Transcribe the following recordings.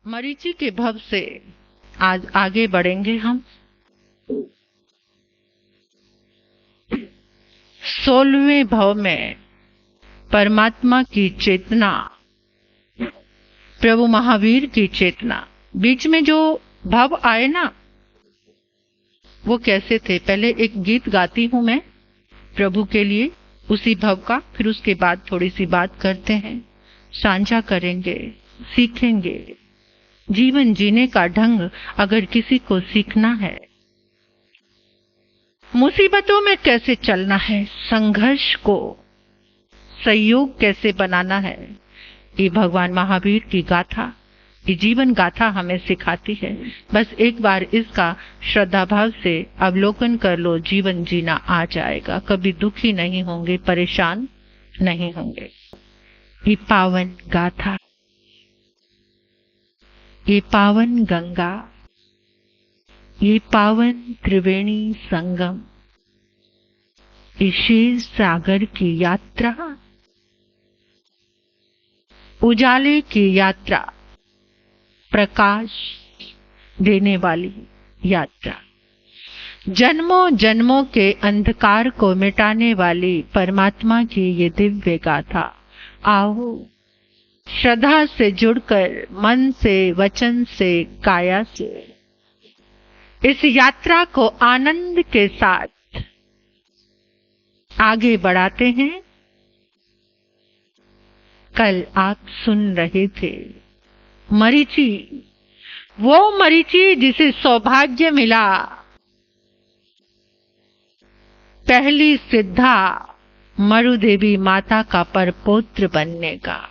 मरीचि के भव से आज आगे बढ़ेंगे हम 16वें भव में परमात्मा की चेतना, प्रभु महावीर की चेतना। बीच में जो भव आए ना, वो कैसे थे? पहले एक गीत गाती हूं मैं प्रभु के लिए उसी भव का, फिर उसके बाद थोड़ी सी बात करते हैं, साझा करेंगे, सीखेंगे। जीवन जीने का ढंग अगर किसी को सीखना है, मुसीबतों में कैसे चलना है, संघर्ष को सहयोग कैसे बनाना है, ये भगवान महावीर की गाथा, ये जीवन गाथा हमें सिखाती है। बस एक बार इसका श्रद्धा भाव से अवलोकन कर लो, जीवन जीना आ जाएगा। कभी दुखी नहीं होंगे, परेशान नहीं होंगे। ये पावन गाथा, ये पावन गंगा, ये पावन त्रिवेणी संगम, ये क्षीर सागर की यात्रा, उजाले की यात्रा, प्रकाश देने वाली यात्रा, जन्मों जन्मों के अंधकार को मिटाने वाली परमात्मा की ये दिव्य गाथा। आओ श्रद्धा से जुड़कर, मन से, वचन से, काया से इस यात्रा को आनंद के साथ आगे बढ़ाते हैं। कल आप सुन रहे थे मरीचि, वो मरीचि जिसे सौभाग्य मिला पहली सिद्धा मरुदेवी माता का परपौत्र बनने का,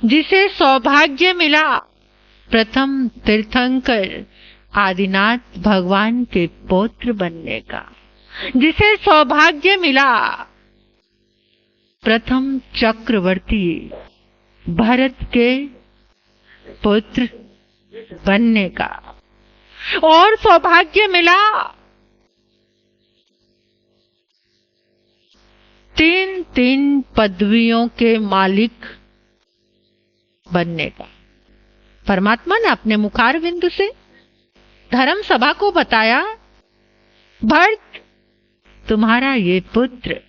जिसे सौभाग्य मिला प्रथम तीर्थंकर आदिनाथ भगवान के पौत्र बनने का, जिसे सौभाग्य मिला प्रथम चक्रवर्ती भरत के पुत्र बनने का, और सौभाग्य मिला तीन तीन पदवियों के मालिक बनने का। परमात्मा ने अपने मुखारविंद से धर्म सभा को बताया, भरत तुम्हारा ये पुत्र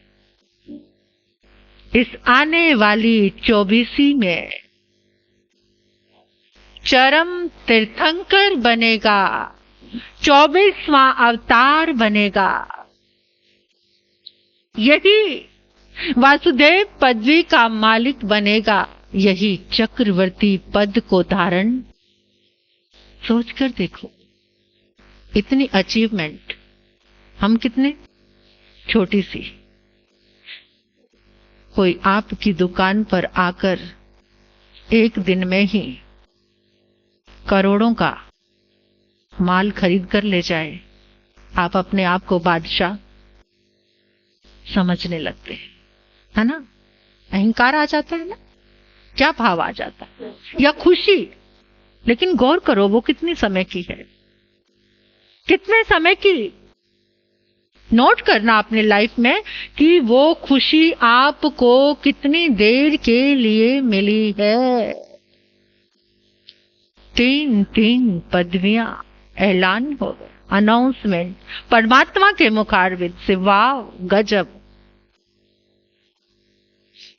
इस आने वाली 24वीं में चरम तीर्थंकर बनेगा, 24वां अवतार बनेगा। यही वासुदेव पदवी का मालिक बनेगा, यही चक्रवर्ती पद को धारण। सोचकर देखो, इतनी अचीवमेंट, हम कितने छोटी सी। कोई आपकी दुकान पर आकर एक दिन में ही करोड़ों का माल खरीद कर ले जाए, आप अपने आप को बादशाह समझने लगते हैं, है ना? अहंकार आ जाता है ना? क्या भाव आ जाता है? या खुशी। लेकिन गौर करो, वो कितनी समय की है, कितने समय की। नोट करना अपने लाइफ में कि वो खुशी आपको कितनी देर के लिए मिली है। तीन तीन पदवियां ऐलान हो गए, अनाउंसमेंट परमात्मा के मुखारविंद से। वाह, गजब।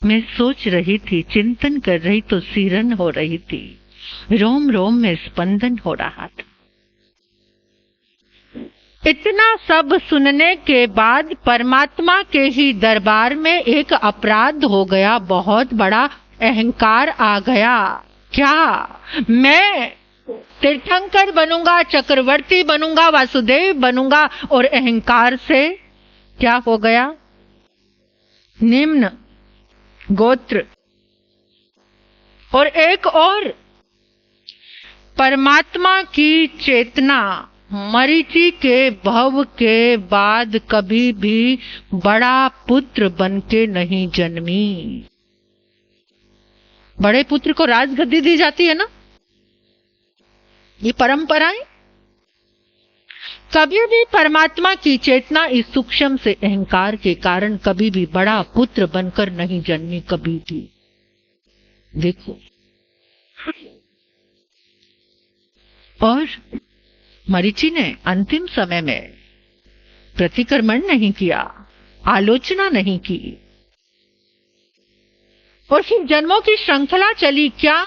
मैं सोच रही थी, चिंतन कर रही तो सीरन हो रही थी, रोम रोम में स्पंदन हो रहा था। इतना सब सुनने के बाद परमात्मा के ही दरबार में एक अपराध हो गया, बहुत बड़ा अहंकार आ गया। क्या? मैं तीर्थंकर बनूंगा, चक्रवर्ती बनूंगा, वासुदेव बनूंगा, और अहंकार से क्या हो गया? निम्न गोत्र। और एक और, परमात्मा की चेतना मरीचि के भव के बाद कभी भी बड़ा पुत्र बनके नहीं जन्मी। बड़े पुत्र को राजगद्दी दी जाती है ना, ये परंपराएं। कभी भी परमात्मा की चेतना इस सूक्ष्म से अहंकार के कारण कभी भी बड़ा पुत्र बनकर नहीं जन्मी, कभी भी। देखो, और मरीचि ने अंतिम समय में प्रतिक्रमण नहीं किया, आलोचना नहीं की, और फिर जन्मों की श्रृंखला चली। क्या?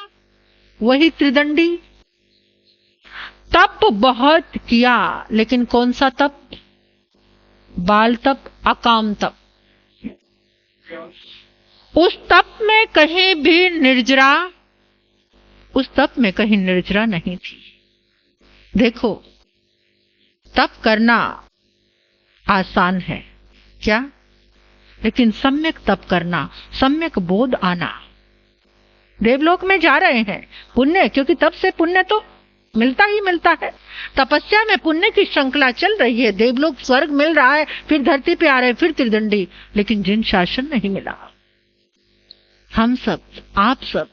वही त्रिदंडी तप बहुत किया, लेकिन कौन सा तप? बाल तप, अकाम तप। उस तप में कहीं भी निर्जरा, उस तप में कहीं निर्जरा नहीं थी। देखो, तप करना आसान है क्या? लेकिन सम्यक तप करना, सम्यक बोध आना। देवलोक में जा रहे हैं, पुण्य, क्योंकि तप से पुण्य तो मिलता ही मिलता है। तपस्या में पुण्य की श्रृंखला चल रही है, देवलोक स्वर्ग मिल रहा है, फिर धरती पे आ रहे, फिर त्रिदंडी, लेकिन जिन शासन नहीं मिला। हम सब, आप सब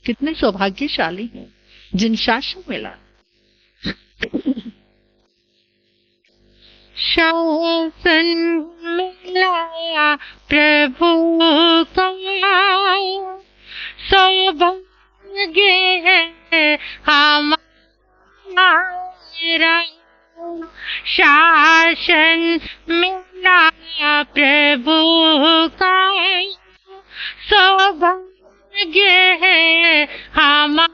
कितने सौभाग्यशाली हैं जिन शासन मिला। शासन मिला प्रभु का, सौभाग्य है हमारा। शासन मिला प्रभु का, सौभाग्य है हमारा।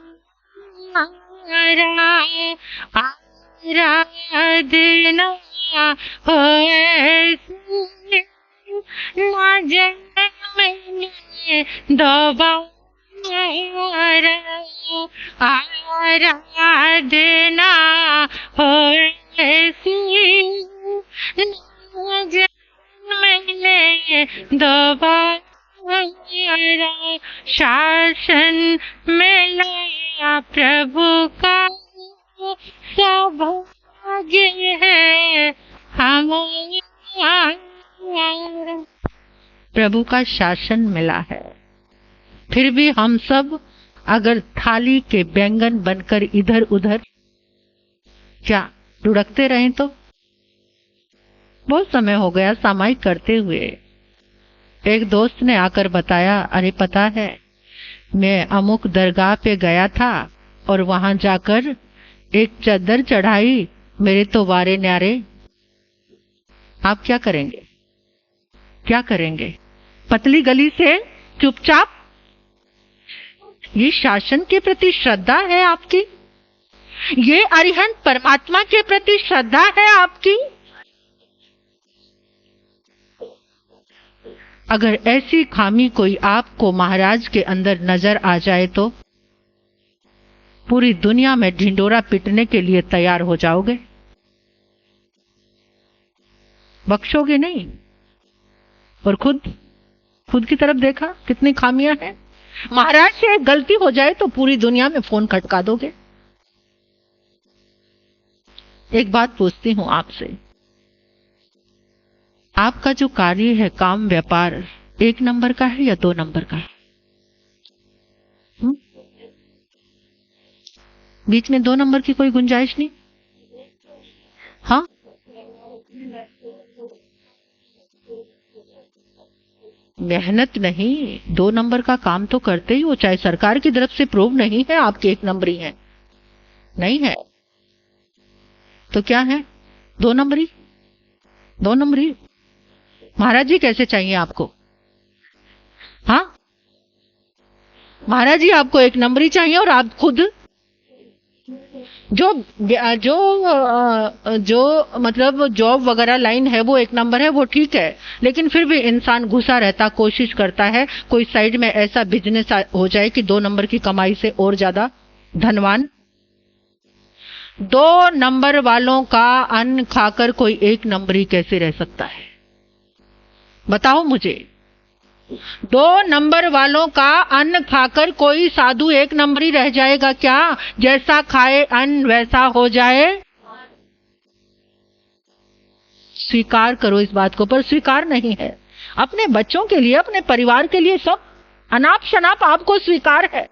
आराधना हो ऐसी ना जन्मे दोबारा। आराधना हो ऐसी ना जन्मे दोबारा। शासन मिला प्रभु का, सौभाग्य है हमारा। प्रभु का शासन मिला है, फिर भी हम सब अगर थाली के बैंगन बनकर इधर उधर क्या लुढ़कते रहें तो? बहुत समय हो गया सामायिक करते हुए। एक दोस्त ने आकर बताया, अरे पता है, मैं अमुक दरगाह पे गया था और वहां जाकर एक चादर चढ़ाई, मेरे तो वारे न्यारे। आप क्या करेंगे? क्या करेंगे? पतली गली से चुपचाप? ये शासन के प्रति श्रद्धा है आपकी? ये अरिहंत परमात्मा के प्रति श्रद्धा है आपकी? अगर ऐसी खामी कोई आपको महाराज के अंदर नजर आ जाए तो पूरी दुनिया में ढिंडोरा पीटने के लिए तैयार हो जाओगे, बख्शोगे नहीं। और खुद की तरफ देखा कितनी खामियां हैं। महाराज से एक गलती हो जाए तो पूरी दुनिया में फोन खटका दोगे। एक बात पूछती हूं आपसे, आपका जो कार्य है, काम व्यापार, 1 नंबर का है या 2 नंबर का है? बीच में 2 नंबर की कोई गुंजाइश नहीं? हाँ, मेहनत नहीं, 2 नंबर का काम तो करते ही हो, चाहे सरकार की तरफ से प्रूव नहीं है आपके 1 नंबरी हैं, नहीं है तो क्या है? 2 नंबरी। 2 नंबरी महाराज जी कैसे चाहिए आपको? हाँ, महाराज जी आपको 1 नंबरी चाहिए और आप खुद जो मतलब जॉब वगैरह लाइन है वो 1 नंबर है, वो ठीक है, लेकिन फिर भी इंसान घुसा रहता, कोशिश करता है कोई साइड में ऐसा बिजनेस हो जाए कि 2 नंबर की कमाई से और ज्यादा धनवान। 2 नंबर वालों का अन्न खाकर कोई 1 नंबरी कैसे रह सकता है? बताओ मुझे। 2 नंबर वालों का अन्न खाकर कोई साधु 1 नंबरी रह जाएगा क्या? जैसा खाए अन्न वैसा हो जाए। स्वीकार करो इस बात को, पर स्वीकार नहीं है। अपने बच्चों के लिए, अपने परिवार के लिए सब अनाप शनाप आपको स्वीकार है,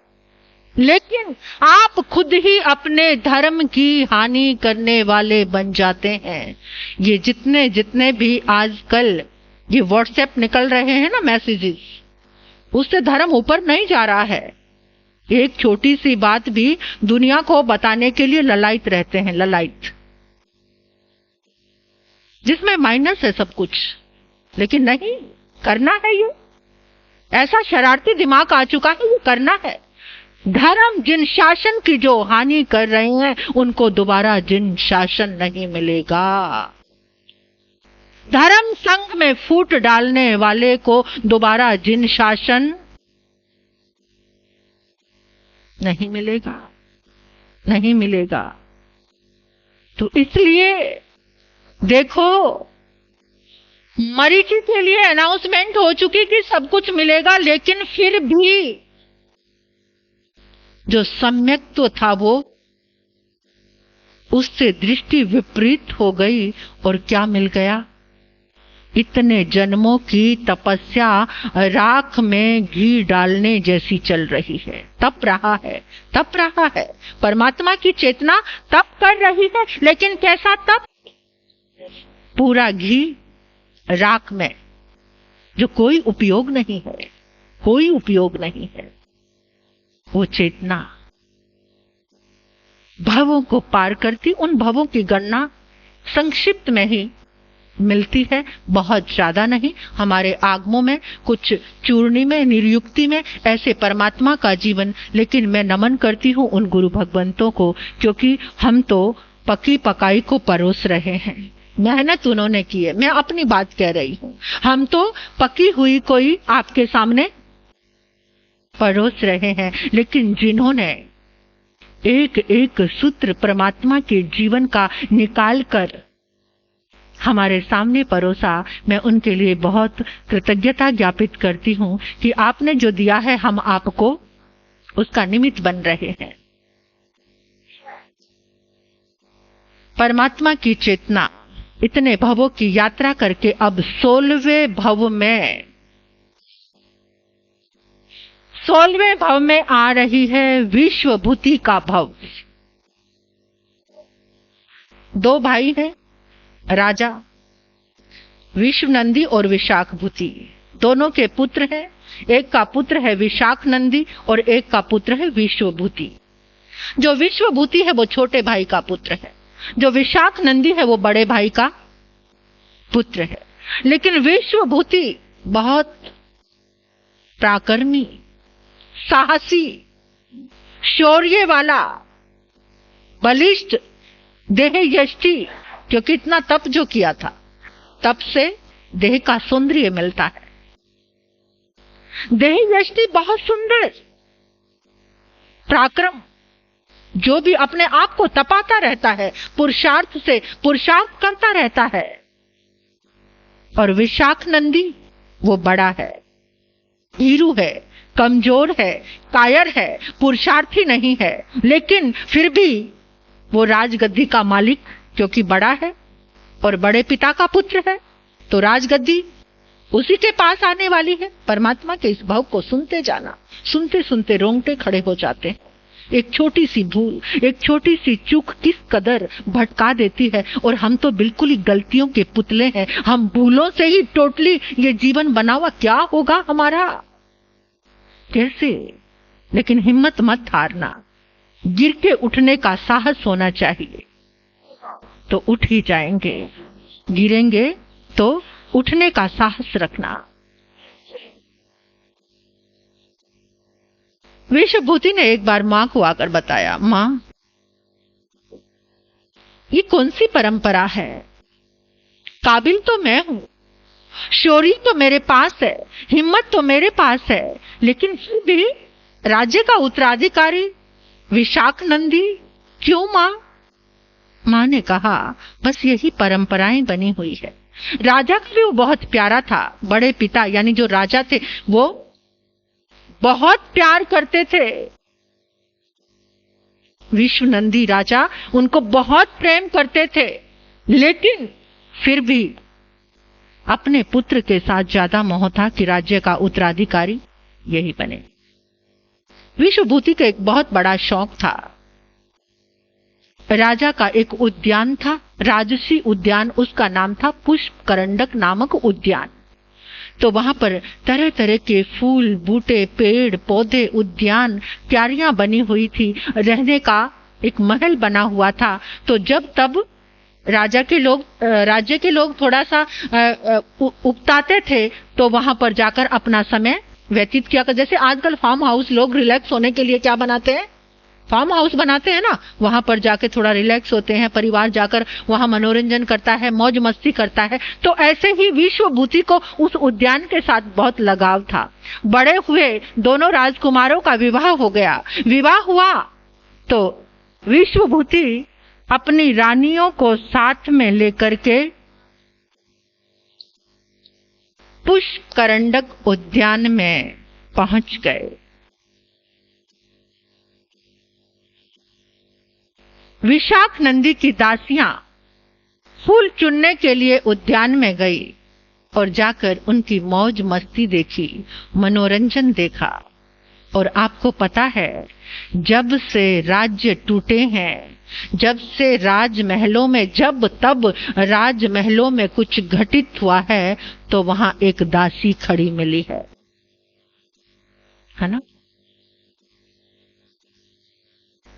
लेकिन आप खुद ही अपने धर्म की हानि करने वाले बन जाते हैं। ये जितने भी आजकल ये व्हाट्सएप निकल रहे हैं ना मैसेजेस, उससे धर्म ऊपर नहीं जा रहा है, एक छोटी सी बात भी दुनिया को बताने के लिए ललायत रहते हैं, ललायत, जिसमें माइनस है सब कुछ, लेकिन नहीं करना है। ये ऐसा शरारती दिमाग आ चुका है, ये करना है। धर्म जिन शासन की जो हानि कर रहे हैं उनको दोबारा जिन शासन नहीं मिलेगा। धर्म संघ में फूट डालने वाले को दोबारा जिन शासन नहीं मिलेगा, नहीं मिलेगा। तो इसलिए देखो, मरीची के लिए अनाउंसमेंट हो चुकी कि सब कुछ मिलेगा, लेकिन फिर भी जो सम्यक्त्व था वो उससे दृष्टि विपरीत हो गई और क्या मिल गया? इतने जन्मों की तपस्या राख में घी डालने जैसी चल रही है। तप रहा है, तप रहा है, परमात्मा की चेतना तप कर रही है, लेकिन कैसा तप? पूरा घी राख में, जो कोई उपयोग नहीं है, कोई उपयोग नहीं है। वो चेतना भवों को पार करती, उन भवों की गणना संक्षिप्त में ही मिलती है, बहुत ज्यादा नहीं। हमारे आगमों में, कुछ चूर्णी में, निर्युक्ति में, ऐसे परमात्मा का जीवन। लेकिन मैं नमन करती हूँ उन गुरु भगवंतों को, क्योंकि हम तो पकी पकाई को परोस रहे हैं। मेहनत उन्होंने की है, मैं अपनी बात कह रही हूँ। हम तो पकी हुई कोई आपके सामने परोस रहे हैं, लेकिन जिन्होंने एक एक सूत्र परमात्मा के जीवन का निकाल कर हमारे सामने परोसा, मैं उनके लिए बहुत कृतज्ञता ज्ञापित करती हूँ कि आपने जो दिया है हम आपको उसका निमित्त बन रहे हैं। परमात्मा की चेतना इतने भवों की यात्रा करके अब 16वें भव में आ रही है विश्वभूति का भव। दो भाई हैं, राजा विश्वनंदी और विशाखभूति, दोनों के पुत्र हैं। एक का पुत्र है विशाखनंदी और एक का पुत्र है विश्वभूति। जो विश्वभूति है वो छोटे भाई का पुत्र है, जो विशाखनंदी है वो बड़े भाई का पुत्र है। लेकिन विश्वभूति बहुत पराक्रमी, साहसी, शौर्य वाला, बलिष्ठ, देह यष्टि, क्योंकि इतना तप जो किया था, तप से देह का सौंदर्य मिलता है। देह यष्टि बहुत सुंदर, पराक्रम, जो भी अपने आप को तपाता रहता है, पुरुषार्थ से पुरुषार्थ करता रहता है। और विशाखनंदी वो बड़ा है, भीरू है, कमजोर है, कायर है, पुरुषार्थी नहीं है, लेकिन फिर भी वो राजगद्दी का मालिक, क्योंकि बड़ा है और बड़े पिता का पुत्र है, तो राजगद्दी उसी के पास आने वाली है। परमात्मा के इस भाव को सुनते जाना, सुनते सुनते रोंगटे खड़े हो जाते हैं। एक छोटी सी भूल, एक छोटी सी चूक किस कदर भटका देती है। और हम तो बिल्कुल ही गलतियों के पुतले हैं, हम भूलों से ही टोटली ये जीवन बना हुआ। क्या होगा हमारा, कैसे? लेकिन हिम्मत मत हारना, गिर के उठने का साहस होना चाहिए, तो उठ ही जाएंगे। गिरेंगे तो उठने का साहस रखना। विश्वभूति ने एक बार मां को आकर बताया, मां, ये कौन सी परंपरा है? काबिल तो मैं हूं, शौर्य तो मेरे पास है, हिम्मत तो मेरे पास है, लेकिन फिर भी राज्य का उत्तराधिकारी विशाखनंदी क्यों मां? मां ने कहा, बस यही परंपराएं बनी हुई है। राजा का भी वो बहुत प्यारा था, बड़े पिता यानी जो राजा थे वो बहुत प्यार करते थे। विश्वनंदी राजा उनको बहुत प्रेम करते थे, लेकिन फिर भी अपने पुत्र के साथ ज्यादा मोह था कि राज्य का उत्तराधिकारी यही बने। विश्वभूति का एक बहुत बड़ा शौक था। राजा का एक उद्यान था, राजसी उद्यान, उसका नाम था पुष्प करंडक नामक उद्यान। तो वहां पर तरह तरह के फूल, बूटे, पेड़, पौधे, उद्यान, क्यारियां बनी हुई थी, रहने का एक महल बना हुआ था। तो जब तब राज्य के लोग थोड़ा सा उकताते थे तो वहां पर जाकर अपना समय व्यतीत किया कर। जैसे आजकल फार्म हाउस लोग रिलैक्स होने के लिए क्या बनाते हैं, फार्म हाउस बनाते हैं ना, वहां पर जाके थोड़ा रिलैक्स होते हैं, परिवार जाकर वहां मनोरंजन करता है, मौज मस्ती करता है। तो ऐसे ही विश्वभूति को उस उद्यान के साथ बहुत लगाव था। बड़े हुए दोनों राजकुमारों का विवाह हो गया। विवाह हुआ तो विश्वभूति अपनी रानियों को साथ में लेकर के पुष्करंडक उद्यान में पहुंच गए। विशाख नंदी की दासियां फूल चुनने के लिए उद्यान में गई और जाकर उनकी मौज मस्ती देखी, मनोरंजन देखा। और आपको पता है, जब से राज्य टूटे हैं, जब से राजमहलों में, जब तब राजमहलों में कुछ घटित हुआ है तो वहां एक दासी खड़ी मिली है ना।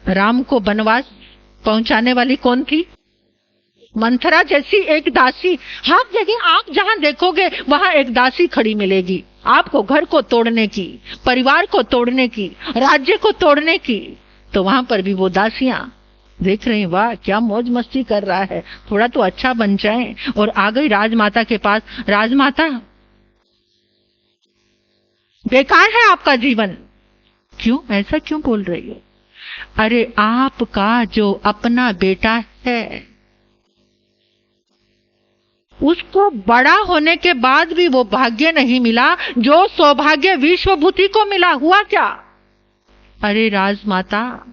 राम को वनवास पहुंचाने वाली कौन थी? मंथरा जैसी एक दासी। हर जगह आप जहां देखोगे वहां एक दासी खड़ी मिलेगी, आपको घर को तोड़ने की, परिवार को तोड़ने की, राज्य को तोड़ने की। तो वहां पर भी वो दासियां देख रही, वाह क्या मौज मस्ती कर रहा है, थोड़ा तो अच्छा बन जाए। और आ गई राजमाता के पास। राजमाता, बेकार है आपका जीवन। क्यों, ऐसा क्यों बोल रही है? अरे आपका जो अपना बेटा है, उसको बड़ा होने के बाद भी वो भाग्य नहीं मिला जो सौभाग्य विश्वभूति को मिला। हुआ क्या? अरे राजमाता,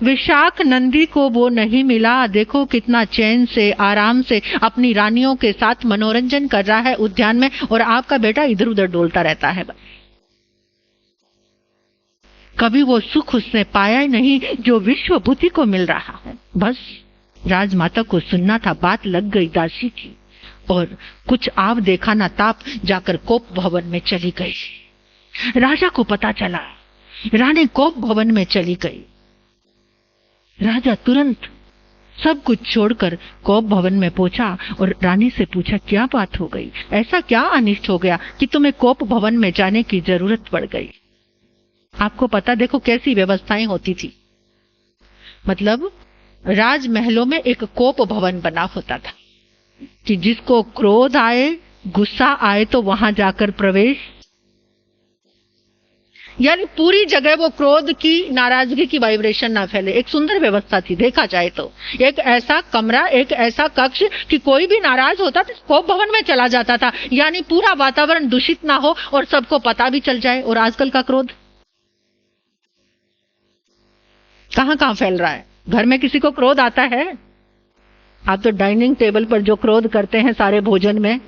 विशाख नंदी को वो नहीं मिला। देखो कितना चैन से, आराम से अपनी रानियों के साथ मनोरंजन कर रहा है उद्यान में, और आपका बेटा इधर उधर डोलता रहता है। कभी वो सुख उसने पाया ही नहीं जो विश्वभूति को मिल रहा है। बस राजमाता को सुनना था, बात लग गई दासी की, और कुछ आव देखा ना ताप, जाकर कोप भवन में चली गई। राजा को पता चला, रानी कोप भवन में चली गई। राजा तुरंत सब कुछ छोड़कर कोप भवन में पहुंचा और रानी से पूछा, क्या बात हो गई, ऐसा क्या अनिष्ट हो गया कि तुम्हें कोप भवन में जाने की जरूरत पड़ गई? आपको पता, देखो कैसी व्यवस्थाएं होती थी। मतलब राजमहलों में एक कोप भवन बना होता था कि जिसको क्रोध आए, गुस्सा आए तो वहां जाकर प्रवेश, यानी पूरी जगह वो क्रोध की, नाराजगी की वाइब्रेशन ना फैले। एक सुंदर व्यवस्था थी देखा जाए तो। एक ऐसा कमरा, एक ऐसा कक्ष कि कोई भी नाराज होता तो कोप भवन में चला जाता था, यानी पूरा वातावरण दूषित ना हो और सबको पता भी चल जाए। और आजकल का क्रोध कहां कहां फैल रहा है। घर में किसी को क्रोध आता है? आप तो डाइनिंग टेबल पर जो क्रोध करते हैं सारे भोजन में,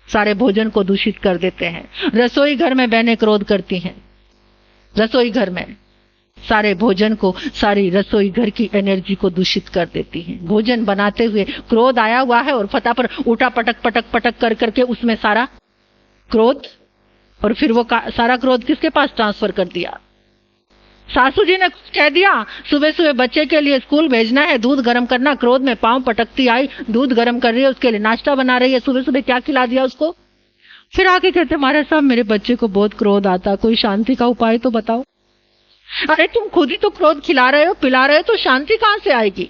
सारे भोजन को दूषित कर देते हैं। रसोई घर में बहनें क्रोध करती हैं, रसोई घर में सारे भोजन को, सारी रसोई घर की एनर्जी को दूषित कर देती हैं। भोजन बनाते हुए क्रोध आया हुआ है और फटाफट उठा पटक पटक पटक कर करके उसमें सारा क्रोध, और फिर वो सारा क्रोध किसके पास ट्रांसफर कर दिया? सासू जी ने कुछ कह दिया, सुबह सुबह बच्चे के लिए स्कूल भेजना है, दूध गर्म करना, क्रोध में पांव पटकती आई, दूध गर्म कर रही है, उसके लिए नाश्ता बना रही है, सुबह सुबह क्या खिला दिया उसको। फिर आके कहते, महाराज साहब मेरे बच्चे को बहुत क्रोध आता, कोई शांति का उपाय तो बताओ। अरे तुम खुद ही तो क्रोध खिला रहे हो, पिला रहे हो, तो शांति कहां से आएगी?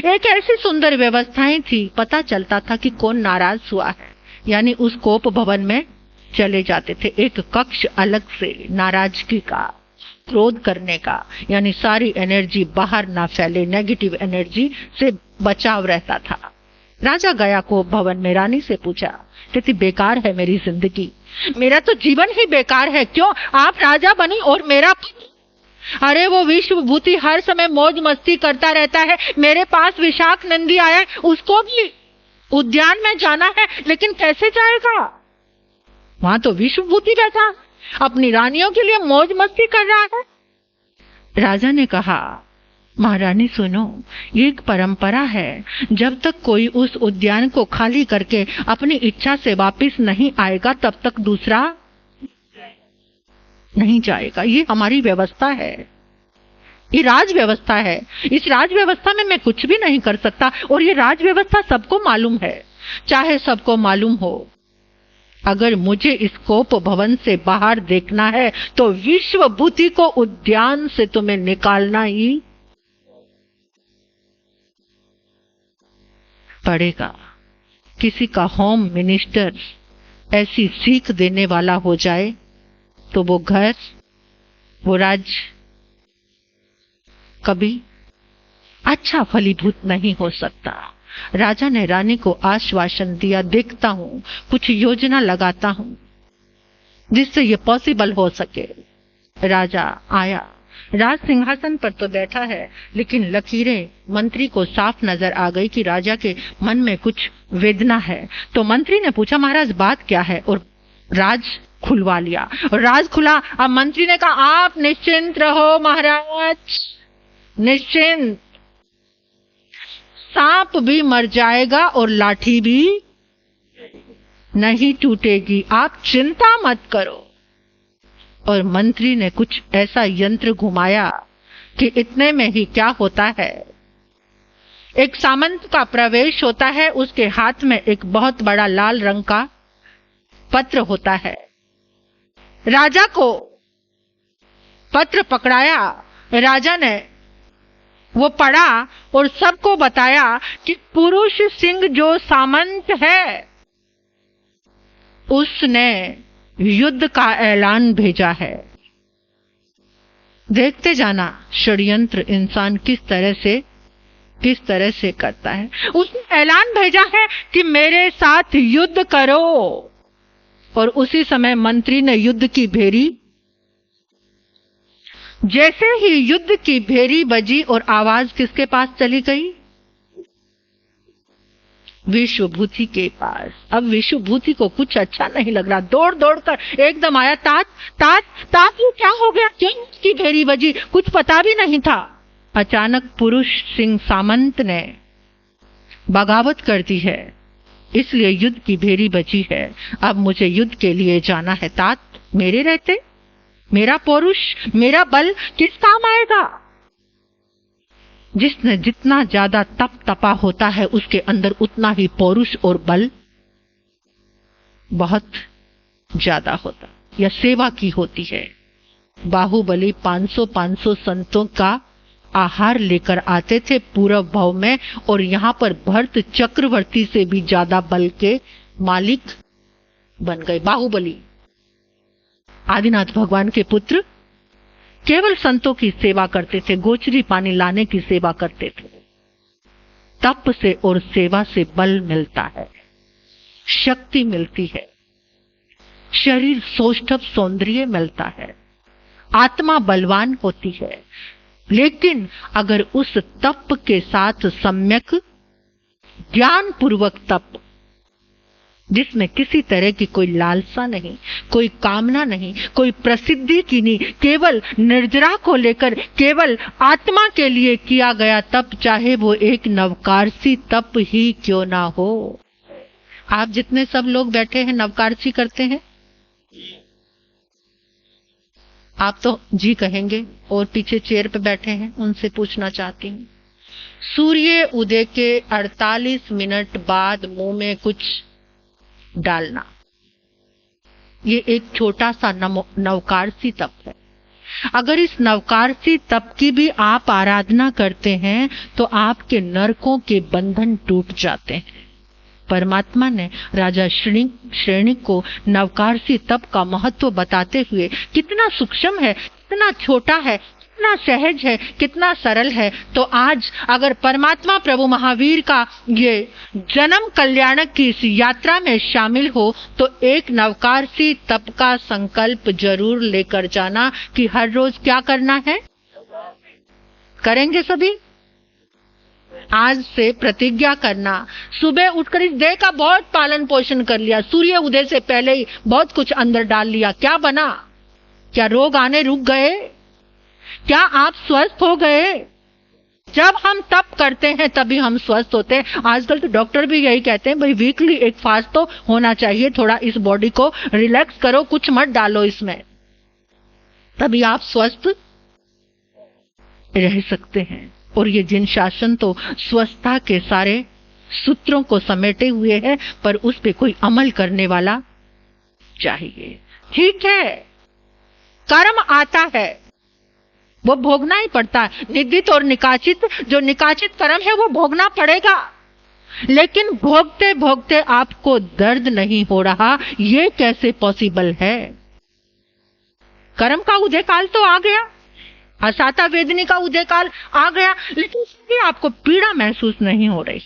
एक ऐसी सुंदर व्यवस्थाएं थी, पता चलता था कि कौन नाराज हुआ है, यानी उस कोप भवन में चले जाते थे। एक कक्ष अलग से नाराजगी का, क्रोध करने का, यानी सारी एनर्जी बाहर ना फैले, नेगेटिव एनर्जी से बचाव रहता था। राजा गया कोप भवन में, रानी से पूछा, कहती बेकार है मेरी जिंदगी, मेरा तो जीवन ही बेकार है। क्यों? आप राजा बनी और मेरा पुत्र, अरे वो विश्वभूति हर समय मौज मस्ती करता रहता है। मेरे पास विशाख नंदी आया, उसको भी उद्यान में जाना है, लेकिन कैसे जाएगा? वहां तो विश्वभूति बैठा अपनी रानियों के लिए मौज मस्ती कर रहा है। राजा ने कहा, महारानी सुनो, ये एक परंपरा है। जब तक कोई उस उद्यान को खाली करके अपनी इच्छा से वापस नहीं आएगा तब तक दूसरा नहीं जाएगा। ये हमारी व्यवस्था है, ये राज व्यवस्था है। इस राज व्यवस्था में मैं कुछ भी नहीं कर सकता और ये राज व्यवस्था सबको मालूम है, चाहे सबको मालूम हो। अगर मुझे इस कोप भवन से बाहर देखना है तो विश्वभूति को उद्यान से तुम्हें निकालना ही पड़ेगा। किसी का होम मिनिस्टर ऐसी सीख देने वाला हो जाए तो वो घर, वो राज्य कभी अच्छा फलीभूत नहीं हो सकता। राजा ने रानी को आश्वासन दिया, देखता हूं, कुछ योजना लगाता हूं जिससे ये पॉसिबल हो सके। राजा आया, राज सिंहासन पर तो बैठा है, लेकिन लकीरें मंत्री को साफ नजर आ गई कि राजा के मन में कुछ वेदना है। तो मंत्री ने पूछा, महाराज बात क्या है? और राज खुलवा लिया और राज खुला। अब मंत्री ने कहा, आप निश्चिंत रहो महाराज, निश्चिंत। सांप भी मर जाएगा और लाठी भी नहीं टूटेगी, आप चिंता मत करो। और मंत्री ने कुछ ऐसा यंत्र घुमाया कि इतने में ही क्या होता है, एक सामंत का प्रवेश होता है, उसके हाथ में एक बहुत बड़ा लाल रंग का पत्र होता है। राजा को पत्र पकड़ाया, राजा ने वो पढ़ा और सबको बताया कि पुरुष सिंह जो सामंत है उसने युद्ध का ऐलान भेजा है। देखते जाना षड्यंत्र इंसान किस तरह से करता है। उसने ऐलान भेजा है कि मेरे साथ युद्ध करो, और उसी समय मंत्री ने युद्ध की भेरी, जैसे ही युद्ध की भेरी बजी और आवाज किसके पास चली गई? विश्वभूति के पास। अब विश्वभूति को कुछ अच्छा नहीं लग रहा, दौड़ दौड़ कर एकदम आया, तात तात तात, ये क्या हो गया, क्यों की भेरी बजी? कुछ पता भी नहीं था। अचानक पुरुष सिंह सामंत ने बगावत कर दी है, इसलिए युद्ध की भेरी बजी है। अब मुझे युद्ध के लिए जाना है। तात, मेरे रहते मेरा पौरुष, मेरा बल किस काम आएगा? जिसने जितना ज्यादा तप तपा होता है उसके अंदर उतना ही पौरुष और बल बहुत ज्यादा होता, या सेवा की होती है। बाहुबली 500 संतों का आहार लेकर आते थे पूरब भाव में, और यहां पर भरत चक्रवर्ती से भी ज्यादा बल के मालिक बन गए। बाहुबली आदिनाथ भगवान के पुत्र केवल संतों की सेवा करते थे, गोचरी पानी लाने की सेवा करते थे। तप से और सेवा से बल मिलता है, शक्ति मिलती है, शरीर सौष्ठव सौंदर्य मिलता है, आत्मा बलवान होती है। लेकिन अगर उस तप के साथ सम्यक ज्ञान पूर्वक तप, जिसमें किसी तरह की कोई लालसा नहीं, कोई कामना नहीं, कोई प्रसिद्धि की नहीं, केवल निर्जरा को लेकर केवल आत्मा के लिए किया गया तप, चाहे वो एक नवकारसी तप ही क्यों ना हो। आप जितने सब लोग बैठे हैं नवकारसी करते हैं? आप तो जी कहेंगे, और पीछे चेयर पे बैठे हैं उनसे पूछना चाहती हूँ। सूर्य उदय के 48 मिनट बाद मुंह में कुछ डालना, ये एक छोटा सा नवकारसी तप है। अगर इस नवकारसी तप की भी आप आराधना करते हैं तो आपके नरकों के बंधन टूट जाते हैं। परमात्मा ने राजा श्रेणी को नवकारसी तप का महत्व बताते हुए, कितना सूक्ष्म है, कितना छोटा है, कितना सहज है, कितना सरल है। तो आज अगर परमात्मा प्रभु महावीर का ये जन्म कल्याणक की इस यात्रा में शामिल हो तो एक नवकारसी तप का संकल्प जरूर लेकर जाना कि हर रोज क्या करना है। करेंगे सभी? आज से प्रतिज्ञा करना, सुबह उठकर इस देह का बहुत पालन पोषण कर लिया, सूर्य उदय से पहले ही बहुत कुछ अंदर डाल लिया, क्या बना? क्या रोग आने रुक गए? क्या आप स्वस्थ हो गए? जब हम तप करते हैं तभी हम स्वस्थ होते हैं। आजकल तो डॉक्टर भी यही कहते हैं, भाई वीकली एक फास्ट तो होना चाहिए, थोड़ा इस बॉडी को रिलैक्स करो, कुछ मत डालो इसमें, तभी आप स्वस्थ रह सकते हैं। और ये जिन शासन तो स्वस्थता के सारे सूत्रों को समेटे हुए है, पर उस पे कोई अमल करने वाला चाहिए। ठीक है, कर्म आता है, वो भोगना ही पड़ता है। निदित और निकाचित, जो निकाचित कर्म है वो भोगना पड़ेगा, लेकिन भोगते भोगते आपको दर्द नहीं हो रहा, ये कैसे पॉसिबल है? कर्म का उदय काल तो आ गया, असाता वेदनी का उदय काल आ गया, लेकिन उसमें आपको पीड़ा महसूस नहीं हो रही।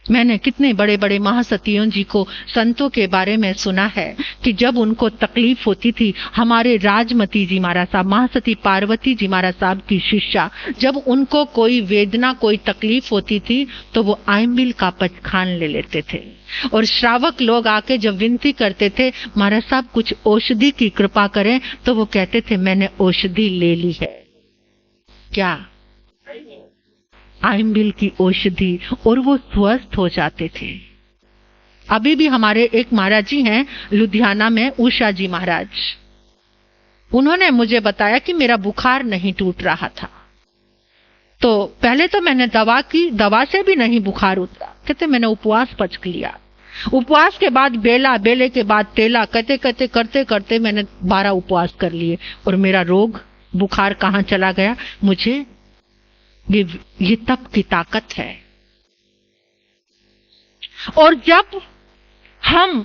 मैंने कितने बड़े बड़े महासतियों जी को, संतों के बारे में सुना है कि जब उनको तकलीफ होती थी, हमारे राजमती जी महाराज साहब, महासती पार्वती जी महाराज साहब की शिष्या, जब उनको कोई वेदना, कोई तकलीफ होती थी तो वो आइंबिल का पचखान ले लेते थे। और श्रावक लोग आके जब विनती करते थे, महाराज साहब कुछ औषधि की कृपा करें, तो वो कहते थे मैंने औषधि ले ली है। क्या? आइंबिल की औषधि, और वो स्वस्थ हो जाते थे। अभी भी हमारे एक महाराज जी हैं लुधियाना में, उषा जी महाराज, उन्होंने मुझे बताया कि मेरा बुखार नहीं टूट रहा था, तो पहले तो मैंने दवा की, दवा से भी नहीं बुखार उतरा। कहते मैंने उपवास पचक लिया, उपवास के बाद बेला, बेले के बाद तेला, कहते कहते करते करते मैंने 12 उपवास कर लिए, और मेरा रोग बुखार कहाँ चला गया? मुझे ये तप की ताकत है। और जब हम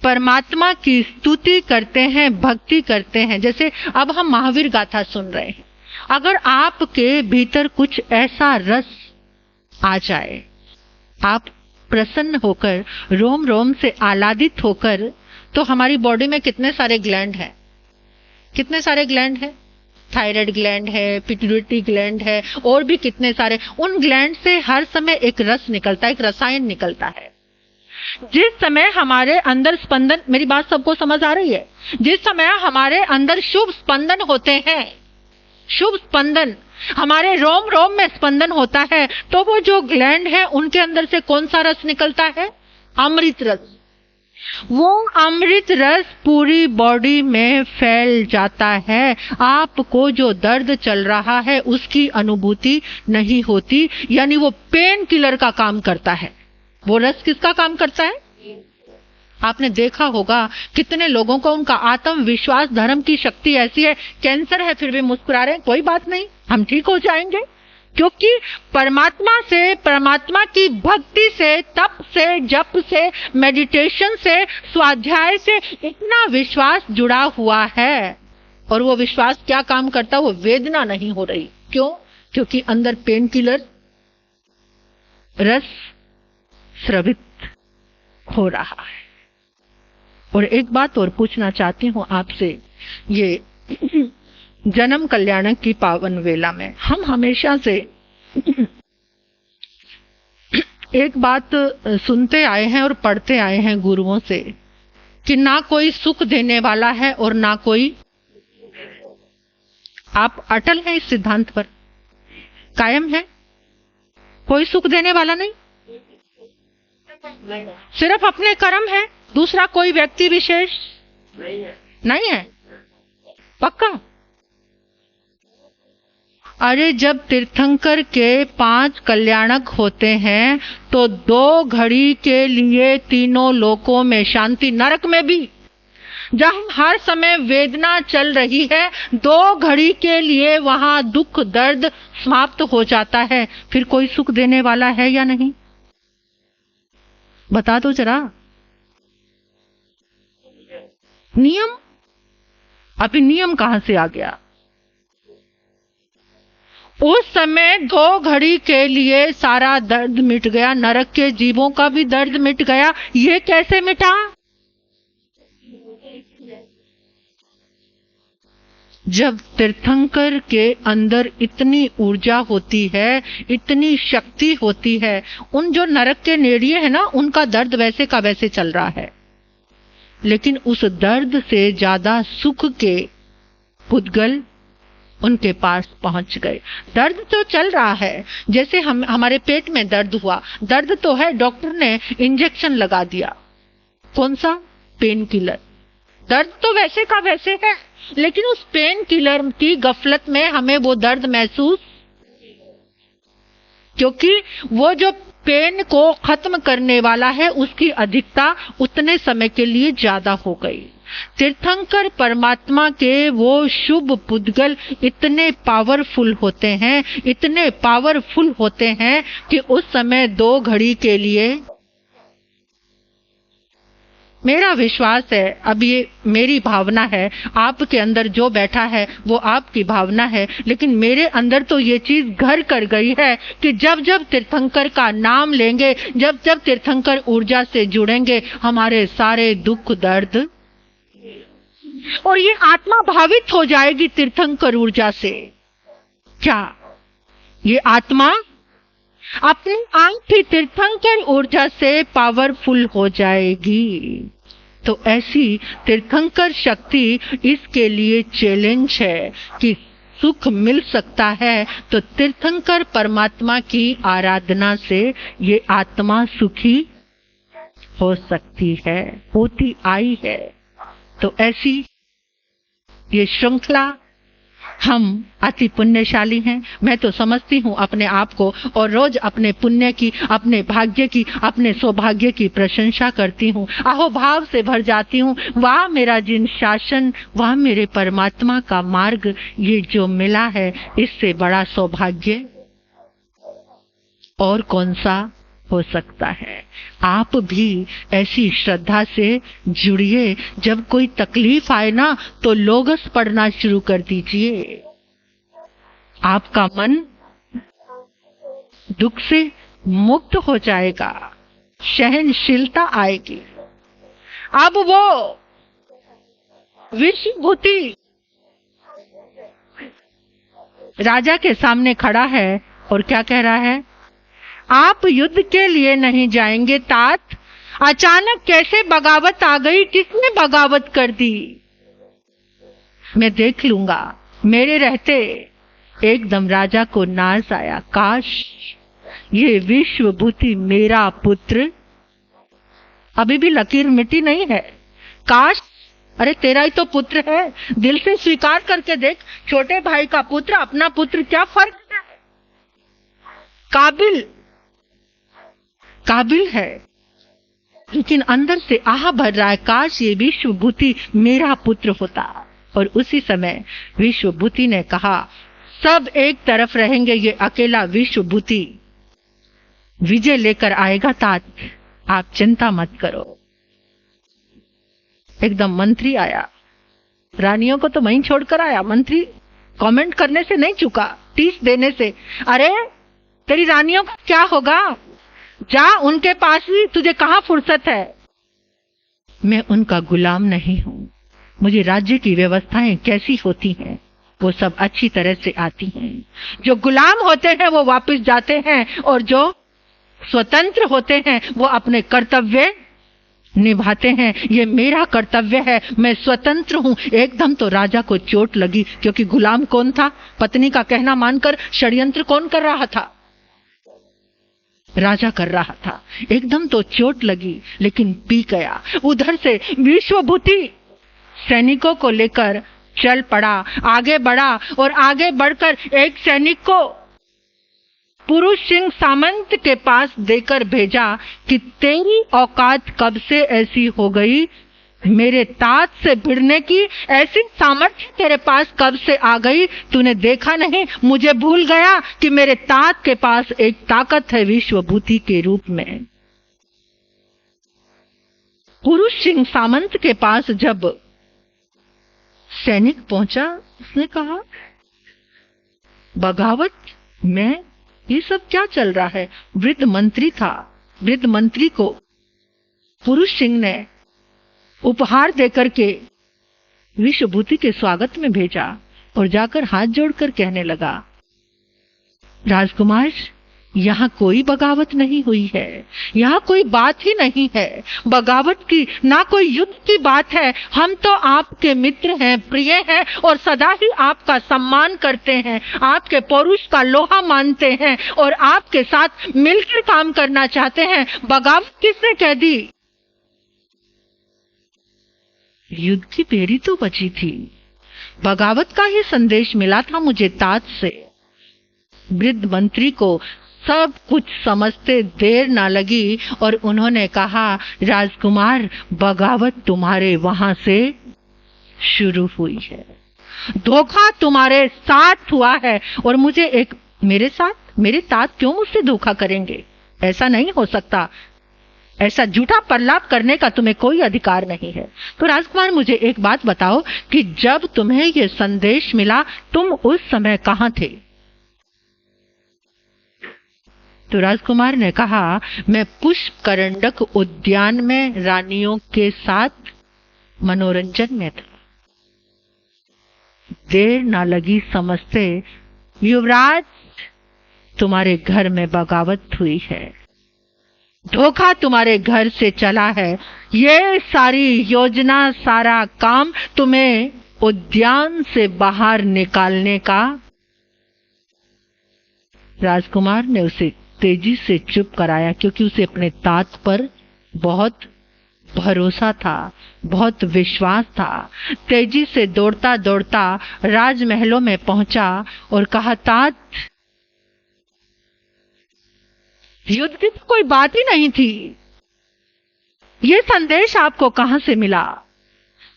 परमात्मा की स्तुति करते हैं, भक्ति करते हैं, जैसे अब हम महावीर गाथा सुन रहे हैं, अगर आपके भीतर कुछ ऐसा रस आ जाए, आप प्रसन्न होकर, रोम रोम से आह्लादित होकर, तो हमारी बॉडी में कितने सारे ग्लैंड हैं, कितने सारे ग्लैंड हैं, थायराइड ग्लैंड है, पिट्यूटरी ग्लैंड है, और भी कितने सारे। उन ग्लैंड से हर समय एक रस निकलता है, एक रसायन निकलता है। जिस समय हमारे अंदर स्पंदन, मेरी बात सबको समझ आ रही है? जिस समय हमारे अंदर शुभ स्पंदन होते हैं, शुभ स्पंदन, हमारे रोम रोम में स्पंदन होता है, तो वो जो ग्लैंड है उनके अंदर से कौन सा रस निकलता है? अमृत रस। वो अमृत रस पूरी बॉडी में फैल जाता है। आपको जो दर्द चल रहा है उसकी अनुभूति नहीं होती, यानी वो पेन किलर का काम करता है। वो रस किसका काम करता है? आपने देखा होगा कितने लोगों को उनका आत्मविश्वास, धर्म की शक्ति ऐसी है, कैंसर है फिर भी मुस्कुरा रहे हैं, कोई बात नहीं, हम ठीक हो जाएंगे, क्योंकि परमात्मा से, परमात्मा की भक्ति से, तप से, जप से, मेडिटेशन से, स्वाध्याय से इतना विश्वास जुड़ा हुआ है। और वो विश्वास क्या काम करता है? वो वेदना नहीं हो रही। क्यों? क्योंकि अंदर पेन किलर रस स्रवित हो रहा है। और एक बात और पूछना चाहती हूं आपसे, ये जन्म कल्याणक की पावन वेला में हम हमेशा से एक बात सुनते आए हैं और पढ़ते आए हैं गुरुओं से कि ना कोई सुख देने वाला है और ना कोई। आप अटल हैं इस सिद्धांत पर? कायम है? कोई सुख देने वाला नहीं, सिर्फ अपने कर्म है, दूसरा कोई व्यक्ति विशेष नहीं है। पक्का? अरे जब तीर्थंकर के 5 कल्याणक होते हैं तो 2 घड़ी के लिए तीनों लोकों में शांति, नरक में भी जहां हर समय वेदना चल रही है, 2 घड़ी के लिए वहां दुख दर्द समाप्त हो जाता है। फिर कोई सुख देने वाला है या नहीं? बता दो जरा। नियम? अभी नियम कहां से आ गया? उस समय 2 घड़ी के लिए सारा दर्द मिट गया, नरक के जीवों का भी दर्द मिट गया। ये कैसे मिटा? जब तीर्थंकर के अंदर इतनी ऊर्जा होती है, इतनी शक्ति होती है, उन जो नरक के नेड़िए है ना, उनका दर्द वैसे का वैसे चल रहा है, लेकिन उस दर्द से ज्यादा सुख के पुद्गल उनके पास पहुंच गए। दर्द तो चल रहा है, जैसे हमारे पेट में दर्द हुआ, दर्द तो है, डॉक्टर ने इंजेक्शन लगा दिया। कौन सा? Pain killer. दर्द तो वैसे का वैसे है, लेकिन उस पेन किलर की गफलत में हमें वो दर्द महसूस, क्योंकि वो जो पेन को खत्म करने वाला है उसकी अधिकता उतने समय के लिए ज्यादा हो गई। तीर्थंकर परमात्मा के वो शुभ पुद्गल इतने पावरफुल होते हैं, इतने पावरफुल होते हैं कि उस समय 2 घड़ी के लिए, मेरा विश्वास है, अब ये मेरी भावना है, आपके अंदर जो बैठा है वो आपकी भावना है, लेकिन मेरे अंदर तो ये चीज घर कर गई है कि जब जब तीर्थंकर का नाम लेंगे, जब जब तीर्थंकर ऊर्जा से जुड़ेंगे, हमारे सारे दुख दर्द, और ये आत्मा भावित हो जाएगी तीर्थंकर ऊर्जा से। क्या ये आत्मा अपने आप ही तीर्थंकर ऊर्जा से पावरफुल हो जाएगी? तो ऐसी तीर्थंकर शक्ति, इसके लिए चैलेंज है कि सुख मिल सकता है तो तीर्थंकर परमात्मा की आराधना से ये आत्मा सुखी हो सकती है, होती आई है। तो ऐसी ये श्रृंखला, हम अति पुण्यशाली हैं। मैं तो समझती हूँ अपने आप को, और रोज अपने पुण्य की, अपने भाग्य की, अपने सौभाग्य की प्रशंसा करती हूँ, अहोभाव से भर जाती हूँ। वाह मेरा जिन शासन, वाह मेरे परमात्मा का मार्ग, ये जो मिला है इससे बड़ा सौभाग्य और कौन सा हो सकता है। आप भी ऐसी श्रद्धा से जुड़िए, जब कोई तकलीफ आए ना तो लोगस पढ़ना शुरू कर दीजिए, आपका मन दुख से मुक्त हो जाएगा, सहनशीलता आएगी। अब वो विश्वभूति राजा के सामने खड़ा है और क्या कह रहा है? आप युद्ध के लिए नहीं जाएंगे तात? अचानक कैसे बगावत आ गई? किसने बगावत कर दी? मैं देख लूंगा। मेरे रहते एकदम राजा को नाज आया, काश ये विश्वभूति मेरा पुत्र, अभी भी लकीर मिटी नहीं है, काश, अरे तेरा ही तो पुत्र है, दिल से स्वीकार करके देख, छोटे भाई का पुत्र, अपना पुत्र, क्या फर्क है? काबिल है, लेकिन अंदर से आह भर रहा है, काश ये विश्वभूति मेरा पुत्र होता। और उसी समय विश्वभूति ने कहा, सब एक तरफ रहेंगे, ये अकेला विश्वभूति विजय लेकर आएगा तात, आप चिंता मत करो। एकदम मंत्री आया, रानियों को तो वहीं छोड़कर आया। मंत्री कमेंट करने से नहीं चुका, टीस देने से, अरे तेरी रानियों का क्या होगा, जा उनके पास ही, तुझे कहां फुर्सत है? मैं उनका गुलाम नहीं हूं, मुझे राज्य की व्यवस्थाएं कैसी होती हैं वो सब अच्छी तरह से आती हैं। जो गुलाम होते हैं वो वापस जाते हैं, और जो स्वतंत्र होते हैं वो अपने कर्तव्य निभाते हैं। ये मेरा कर्तव्य है, मैं स्वतंत्र हूं। एकदम तो राजा को चोट लगी, क्योंकि गुलाम कौन था? पत्नी का कहना मानकर षड्यंत्र कौन कर रहा था? राजा कर रहा था। एकदम तो चोट लगी, लेकिन पी गया। उधर से विश्वभूति सैनिकों को लेकर चल पड़ा, आगे बढ़ा, और आगे बढ़कर एक सैनिक को पुरुष सिंह सामंत के पास देकर भेजा कि तेरी औकात कब से ऐसी हो गई, मेरे तात से भिड़ने की ऐसी सामर्थ्य तेरे पास कब से आ गई? तूने देखा नहीं, मुझे भूल गया कि मेरे तात के पास एक ताकत है विश्वभूति के रूप में। पुरुष सिंह सामंत के पास जब सैनिक पहुंचा, उसने कहा, बगावत में ये सब क्या चल रहा है? वृद्ध मंत्री था, वृद्ध मंत्री को पुरुष सिंह ने उपहार देकर के विश्वभूति के स्वागत में भेजा, और जाकर हाथ जोड़कर कहने लगा, राजकुमार यहाँ कोई बगावत नहीं हुई है, यहाँ कोई बात ही नहीं है बगावत की, ना कोई युद्ध की बात है। हम तो आपके मित्र हैं, प्रिय हैं और सदा ही आपका सम्मान करते हैं, आपके पौरुष का लोहा मानते हैं और आपके साथ मिलकर काम करना चाहते हैं। बगावत किसने कह दी? युद्ध की बेरी तो बची थी, बगावत का ही संदेश मिला था मुझे तात से। वृद्ध मंत्री को सब कुछ समझते देर ना लगी और उन्होंने कहा, राजकुमार, बगावत तुम्हारे वहां से शुरू हुई है, धोखा तुम्हारे साथ हुआ है और मेरे साथ मेरे तात क्यों मुझसे धोखा करेंगे? ऐसा नहीं हो सकता, ऐसा झूठा प्रलाप करने का तुम्हें कोई अधिकार नहीं है। तो राजकुमार, मुझे एक बात बताओ कि जब तुम्हें यह संदेश मिला तुम उस समय कहां थे? तो राजकुमार ने कहा, मैं पुष्प करंडक उद्यान में रानियों के साथ मनोरंजन में था। देर ना लगी समझते, युवराज, तुम्हारे घर में बगावत हुई है, धोखा तुम्हारे घर से चला है। ये सारी योजना, सारा काम तुम्हें उद्यान से बाहर निकालने का। राजकुमार ने उसे तेजी से चुप कराया, क्योंकि उसे अपने तात पर बहुत भरोसा था, बहुत विश्वास था। तेजी से दौड़ता दौड़ता राजमहलों में पहुंचा और कहा, तात, युद्ध की तो कोई बात ही नहीं थी, ये संदेश आपको कहां से मिला?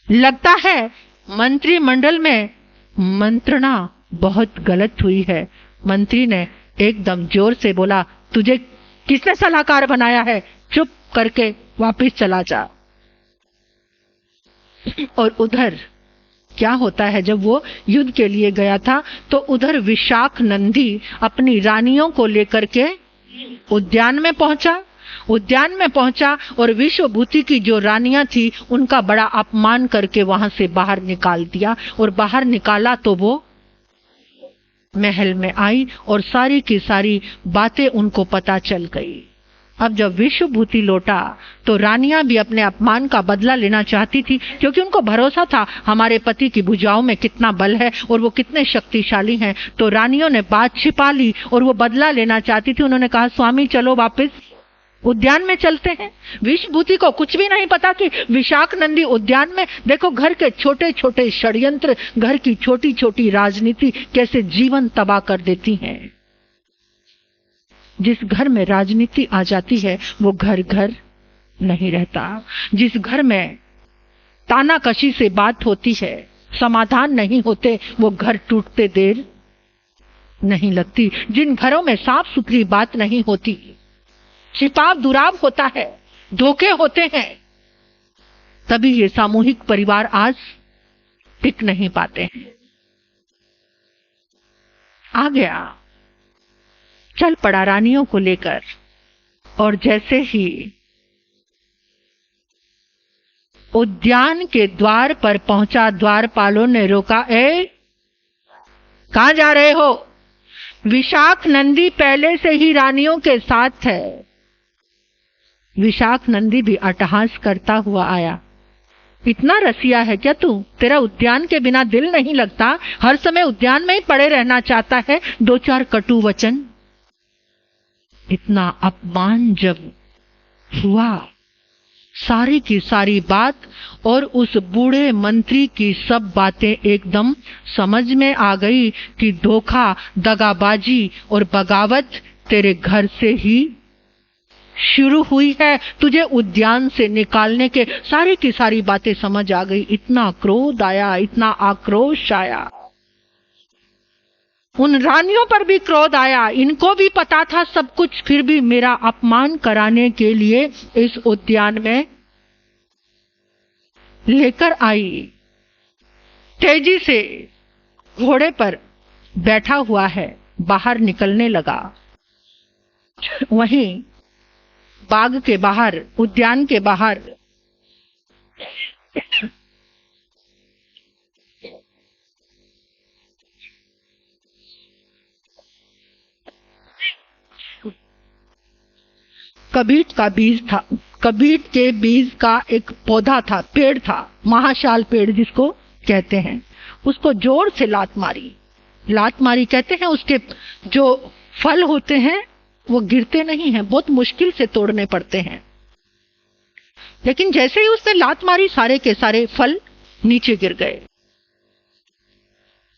लगता है मंत्रिमंडल में मंत्रणा बहुत गलत हुई है। मंत्री ने एकदम जोर से बोला, तुझे किसने सलाहकार बनाया है? चुप करके वापस चला जा। और उधर क्या होता है, जब वो युद्ध के लिए गया था तो उधर विशाख नंदी अपनी रानियों को लेकर के उद्यान में पहुंचा और विश्वभूति की जो रानियां थी उनका बड़ा अपमान करके वहां से बाहर निकाल दिया। और बाहर निकाला तो वो महल में आई और सारी की सारी बातें उनको पता चल गई। अब जब विश्वभूति लौटा तो रानियां भी अपने अपमान का बदला लेना चाहती थी, क्योंकि उनको भरोसा था हमारे पति की भुजाओं में कितना बल है और वो कितने शक्तिशाली हैं। तो रानियों ने बात छिपा ली और वो बदला लेना चाहती थी। उन्होंने कहा, स्वामी, चलो वापस उद्यान में चलते हैं। विश्वभूति को कुछ भी नहीं पता कि विशाख नंदी उद्यान में, देखो, घर के छोटे छोटे षड्यंत्र, घर की छोटी छोटी राजनीति कैसे जीवन तबाह कर देती हैं। जिस घर में राजनीति आ जाती है वो घर घर नहीं रहता। जिस घर में तानाकशी से बात होती है, समाधान नहीं होते, वो घर टूटते देर नहीं लगती। जिन घरों में साफ सुथरी बात नहीं होती, छिपाव दुराव होता है, धोखे होते हैं, तभी ये सामूहिक परिवार आज टिक नहीं पाते हैं। आ गया, चल पड़ा रानियों को लेकर, और जैसे ही उद्यान के द्वार पर पहुंचा, द्वारपालों ने रोका, कहां जा रहे हो? विशाख नंदी पहले से ही रानियों के साथ है। विशाख नंदी भी अट्टहास करता हुआ आया। इतना रसिया है क्या तू? तेरा उद्यान के बिना दिल नहीं लगता? हर समय उद्यान में ही पड़े रहना चाहता है? दो चार कटु वचन। इतना अपमान जब हुआ, सारी की सारी बात और उस बूढ़े मंत्री की सब बातें एकदम समझ में आ गई कि धोखा, दगाबाजी और बगावत तेरे घर से ही शुरू हुई है। तुझे उद्यान से निकालने के सारी की सारी बातें समझ आ गई। इतना क्रोध आया, इतना आक्रोश आया, उन रानियों पर भी क्रोध आया। इनको भी पता था सब कुछ, फिर भी मेरा अपमान कराने के लिए इस उद्यान में लेकर आई। तेजी से घोड़े पर बैठा हुआ है, बाहर निकलने लगा। वहीं बाग के बाहर, उद्यान के बाहर कबीर का बीज था, कबीर के बीज का एक पौधा था, पेड़ था, महाशाल पेड़ जिसको कहते हैं। उसको जोर से लात मारी कहते हैं। उसके जो फल होते हैं वो गिरते नहीं हैं, बहुत मुश्किल से तोड़ने पड़ते हैं। लेकिन जैसे ही उसने लात मारी, सारे के सारे फल नीचे गिर गए।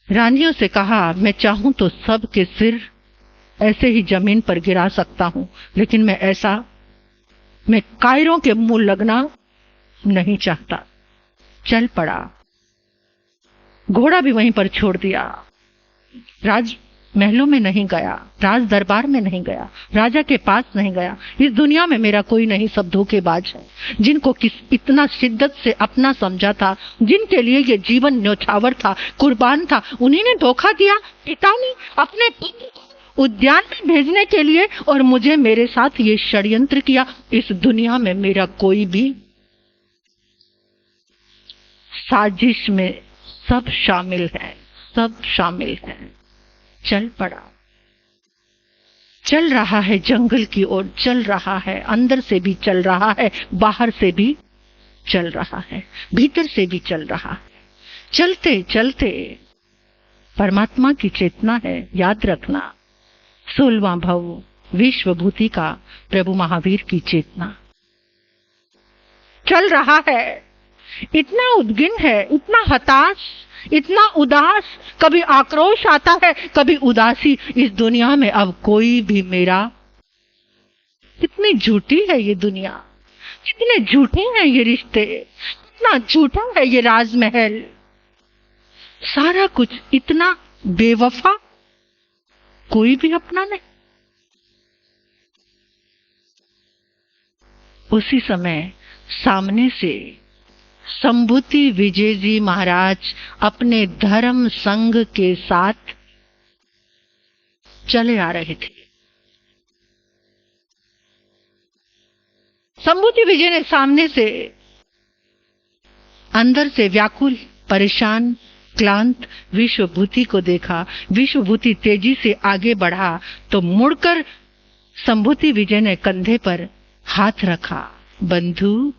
रानियों से कहा, मैं चाहूं तो सब के सिर ऐसे ही जमीन पर गिरा सकता हूं, लेकिन मैं कायरों के मुंह लगना नहीं चाहता। चल पड़ा, घोड़ा भी वहीं पर छोड़ दिया। राज महलों में नहीं गया, राज दरबार में नहीं गया, राजा के पास नहीं गया। इस दुनिया में मेरा कोई नहीं, सब धोखेबाज है। जिनको इतना शिद्दत से अपना समझा था, जिनके लिए ये जीवन न्योछावर था, कुर्बान था, उन्हीं ने धोखा दिया। पिता ने अपने पुत्र को उद्यान में भेजने के लिए और मुझे मेरे साथ ये षड्यंत्र किया। इस दुनिया में मेरा कोई भी साजिश में सब शामिल है, सब शामिल है। चल पड़ा, चल रहा है जंगल की ओर, चल रहा है, अंदर से भी चल रहा है, बाहर से भी चल रहा है, भीतर से भी चल रहा है। चलते चलते परमात्मा की चेतना है, याद रखना। 16वां भव विश्वभूति का प्रभु महावीर की चेतना चल रहा है। इतना उद्गिन है, इतना हताश, इतना उदास, कभी आक्रोश आता है, कभी उदासी। इस दुनिया में अब कोई भी मेरा, कितनी झूठी है ये दुनिया, कितने झूठे हैं ये रिश्ते, कितना झूठा है ये राजमहल, सारा कुछ इतना बेवफा, कोई भी अपना नहीं। उसी समय सामने से संभूति विजय जी महाराज अपने धर्म संघ के साथ चले आ रहे थे। संभूति विजय ने सामने से, अंदर से व्याकुल, परेशान, क्लांत विश्वभूति को देखा। विश्वभूति तेजी से आगे बढ़ा तो मुड़कर संभूति विजय ने कंधे पर हाथ रखा। बंधु।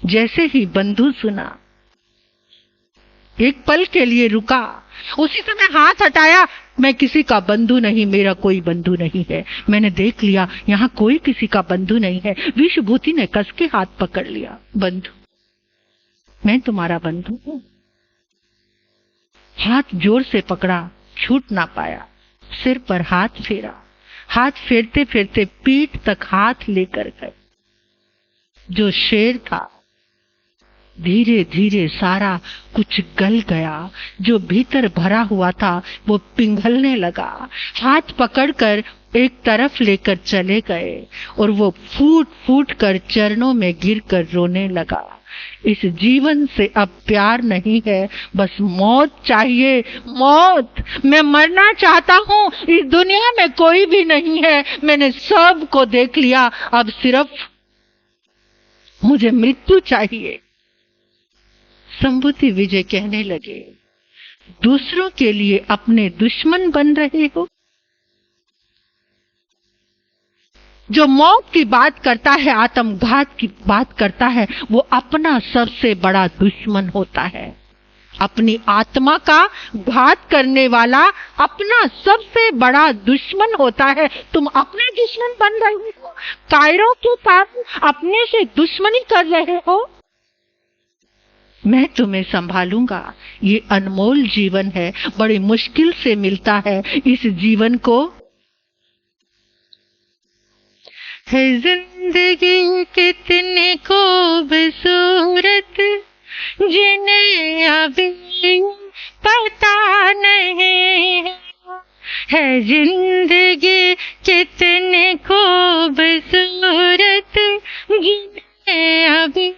जैसे ही बंधु सुना, एक पल के लिए रुका, उसी समय हाथ हटाया। मैं किसी का बंधु नहीं, मेरा कोई बंधु नहीं है, मैंने देख लिया यहां कोई किसी का बंधु नहीं है। विश्वभूति ने कस के हाथ पकड़ लिया। बंधु, मैं तुम्हारा बंधु हूं। हाथ जोर से पकड़ा, छूट ना पाया। सिर पर हाथ फेरा, हाथ फेरते फेरते पीठ तक हाथ लेकर गए। जो शेर था धीरे धीरे सारा कुछ गल गया, जो भीतर भरा हुआ था वो पिघलने लगा। हाथ पकड़कर एक तरफ लेकर चले गए और वो फूट फूट कर चरणों में गिरकर रोने लगा। इस जीवन से अब प्यार नहीं है, बस मौत चाहिए, मौत। मैं मरना चाहता हूँ, इस दुनिया में कोई भी नहीं है, मैंने सब को देख लिया, अब सिर्फ मुझे मृत्यु चाहिए। संभूति विजय कहने लगे, दूसरों के लिए अपने दुश्मन बन रहे हो। जो मौत की बात करता है, आत्मघात की बात करता है, वो अपना सबसे बड़ा दुश्मन होता है। अपनी आत्मा का घात करने वाला अपना सबसे बड़ा दुश्मन होता है। तुम अपने दुश्मन बन रहे हो, कायरों के कारण अपने से दुश्मनी कर रहे हो। मैं तुम्हें संभालूंगा। ये अनमोल जीवन है, बड़ी मुश्किल से मिलता है। इस जीवन को है जिंदगी कितनी खूबसूरत, जिन्हें अभी पता नहीं है जिंदगी कितनी खूबसूरत, जिन्हें अभी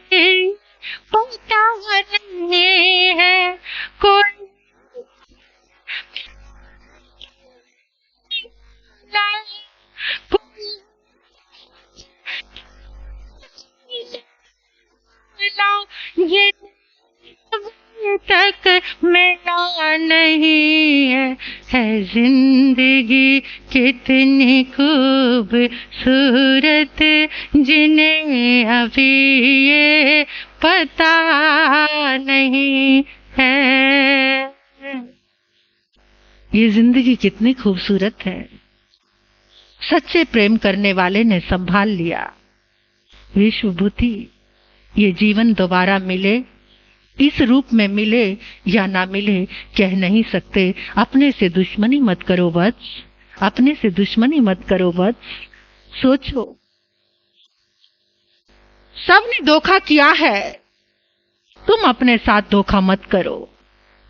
पता नहीं है। कोई ये तक मिला नहीं है जिंदगी कितनी खूबसूरत जिन्हें अभी ये पता नहीं है। ये जिंदगी कितनी खूबसूरत है, सच्चे प्रेम करने वाले ने संभाल लिया। विश्वभूति, ये जीवन दोबारा मिले, इस रूप में मिले या ना मिले कह नहीं सकते। अपने से दुश्मनी मत करो वत्स, अपने से दुश्मनी मत करो वत्स। सोचो, सबने धोखा किया है, तुम अपने साथ धोखा मत करो,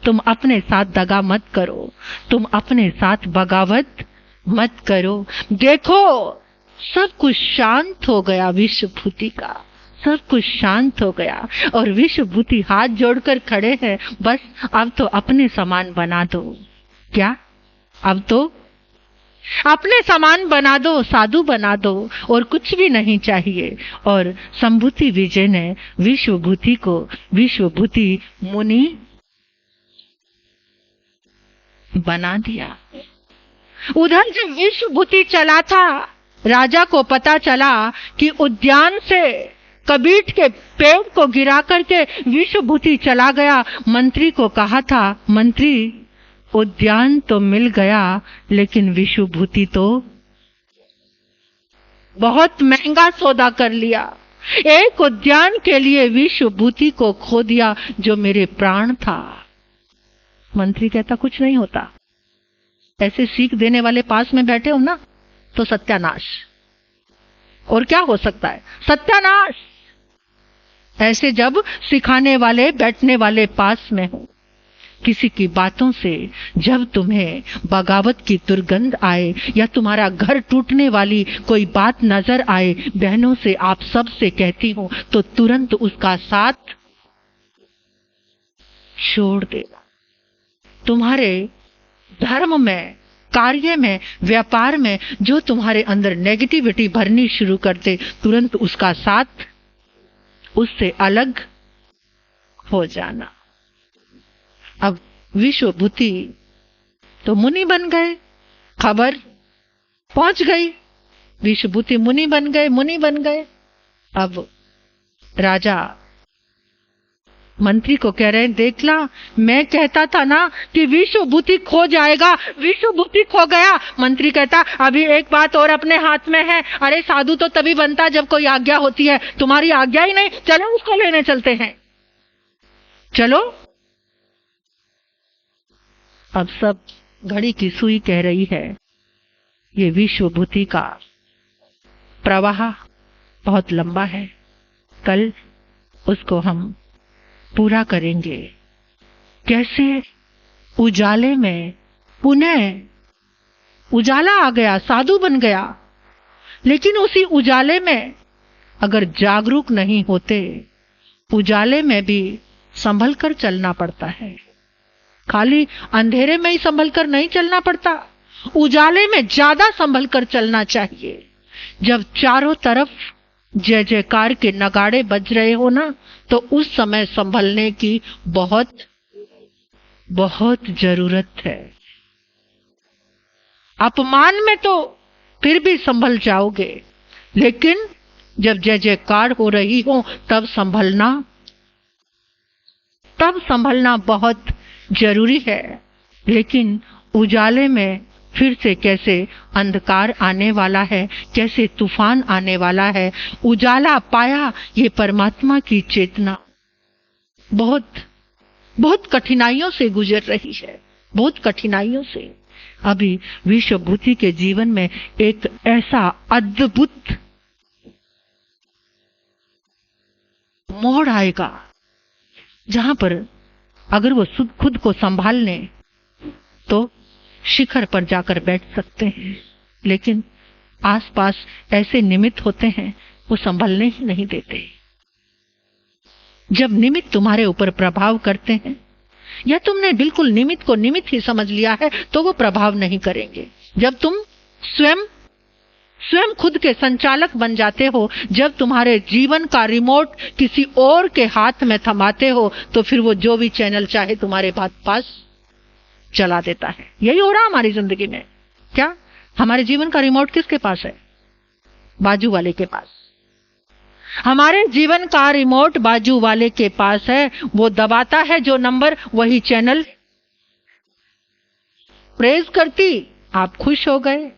तुम अपने साथ दगा मत करो, तुम अपने साथ बगावत मत करो। देखो, सब कुछ शांत हो गया विश्वभूति का, सब कुछ शांत हो गया और विश्वभूति हाथ जोड़कर खड़े हैं। बस अब तो अपने समान बना दो। क्या? अब तो अपने समान बना दो, साधु बना दो और कुछ भी नहीं चाहिए। और संभूति विजय ने विश्वभूति को विश्वभूति मुनि बना दिया। उधर जब विश्वभूति चला था, राजा को पता चला कि उद्यान से कबीठ के पेड़ को गिरा करके विश्वभूति चला गया। मंत्री को कहा था, मंत्री उद्यान तो मिल गया लेकिन विश्वभूति तो बहुत महंगा सौदा कर लिया। एक उद्यान के लिए विश्वभूति को खो दिया जो मेरे प्राण था। मंत्री कहता, कुछ नहीं होता, ऐसे सीख देने वाले पास में बैठे हो ना तो सत्यानाश। और क्या हो सकता है? सत्यानाश। ऐसे जब सिखाने वाले बैठने वाले पास में हो, किसी की बातों से जब तुम्हें बगावत की दुर्गंध आए या तुम्हारा घर टूटने वाली कोई बात नजर आए, बहनों से आप सब से कहती हूं, तो तुरंत उसका साथ छोड़ देना। तुम्हारे धर्म में, कार्य में, व्यापार में जो तुम्हारे अंदर नेगेटिविटी भरनी शुरू करते, तुरंत उसका साथ, उससे अलग हो जाना। अब विश्वभूति तो मुनि बन गए, खबर पहुंच गई, विश्वभूति मुनि बन गए, मुनि बन गए। अब राजा मंत्री को कह रहे हैं, देखला मैं कहता था ना कि विश्वभूति खो जाएगा, विश्वभूति खो गया। मंत्री कहता, अभी एक बात और अपने हाथ में है। अरे साधु तो तभी बनता जब कोई आज्ञा होती है, तुम्हारी आज्ञा ही नहीं, चलो उसको लेने चलते हैं, चलो। अब सब घड़ी की सुई कह रही है, ये विश्वभूति का प्रवाह बहुत लंबा है, कल उसको हम पूरा करेंगे। कैसे उजाले में पुनः उजाला आ गया, साधु बन गया, लेकिन उसी उजाले में अगर जागरूक नहीं होते, उजाले में भी संभल कर चलना पड़ता है। खाली अंधेरे में ही संभल कर नहीं चलना पड़ता, उजाले में ज्यादा संभल कर चलना चाहिए। जब चारों तरफ जय जयकार के नगाड़े बज रहे हो ना, तो उस समय संभलने की बहुत बहुत जरूरत है। अपमान में तो फिर भी संभल जाओगे, लेकिन जब जय जयकार हो रही हो तब संभलना बहुत जरूरी है। लेकिन उजाले में फिर से कैसे अंधकार आने वाला है, कैसे तूफान आने वाला है। उजाला पाया, ये परमात्मा की चेतना बहुत बहुत कठिनाइयों से गुजर रही है, बहुत कठिनाइयों से। अभी विश्वभूति के जीवन में एक ऐसा अद्भुत मोड़ आएगा जहां पर अगर वो खुद को संभाल लें तो शिखर पर जाकर बैठ सकते हैं, लेकिन आसपास ऐसे निमित्त होते हैं वो संभलने ही नहीं देते। जब निमित्त तुम्हारे ऊपर प्रभाव करते हैं या तुमने बिल्कुल निमित्त को निमित्त ही समझ लिया है तो वो प्रभाव नहीं करेंगे। जब तुम स्वयं खुद के संचालक बन जाते हो, जब तुम्हारे जीवन का रिमोट किसी और के हाथ में थमाते हो, तो फिर वो जो भी चैनल चाहे तुम्हारे पास चला देता है। यही हो रहा हमारी जिंदगी में। क्या हमारे जीवन का रिमोट किसके पास है? बाजू वाले के पास। हमारे जीवन का रिमोट बाजू वाले के पास है। वो दबाता है जो नंबर, वही चैनल। प्रेज करती, आप खुश हो गए।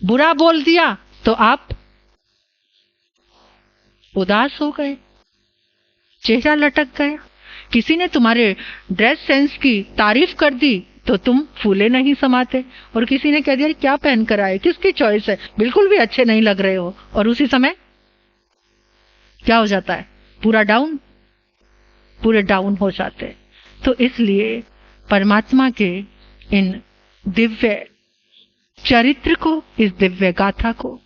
बुरा बोल दिया तो आप उदास हो गए, चेहरा लटक गया। किसी ने तुम्हारे ड्रेस सेंस की तारीफ कर दी तो तुम फूले नहीं समाते, और किसी ने कह दिया क्या पहन कर आए, किसकी चॉइस है, बिल्कुल भी अच्छे नहीं लग रहे हो, और उसी समय क्या हो जाता है? पूरे डाउन हो जाते हैं। तो इसलिए परमात्मा के इन दिव्य चरित्र को, इस दिव्य गाथा को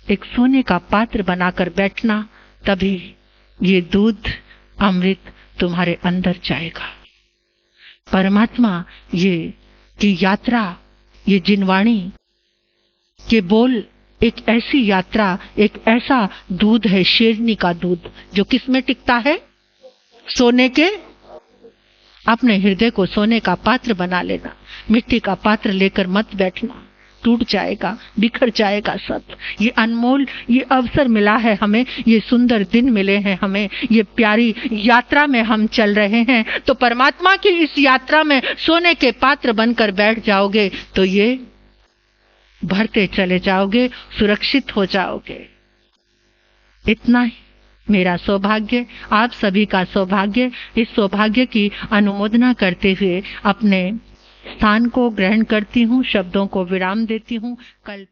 एक सोने का पात्र बनाकर बैठना, तभी ये दूध अमृत तुम्हारे अंदर जाएगा। परमात्मा ये की यात्रा, ये जिनवाणी के बोल एक ऐसी यात्रा, एक ऐसा दूध है, शेरनी का दूध, जो किस में टिकता है? सोने के। अपने हृदय को सोने का पात्र बना लेना। मिट्टी का पात्र लेकर मत बैठना, टूट जाएगा, बिखर जाएगा सब। ये अनमोल, ये अवसर मिला है हमें, ये सुंदर दिन मिले हैं हमें, ये प्यारी यात्रा में हम चल रहे हैं। तो परमात्मा की इस यात्रा में सोने के पात्र बनकर बैठ जाओगे तो ये भरते चले जाओगे, सुरक्षित हो जाओगे। इतना ही मेरा सौभाग्य, आप सभी का सौभाग्य। इस सौभाग्य की अनुमोदना करते हुए अपने स्थान को ग्रहण करती हूँ, शब्दों को विराम देती हूँ। कल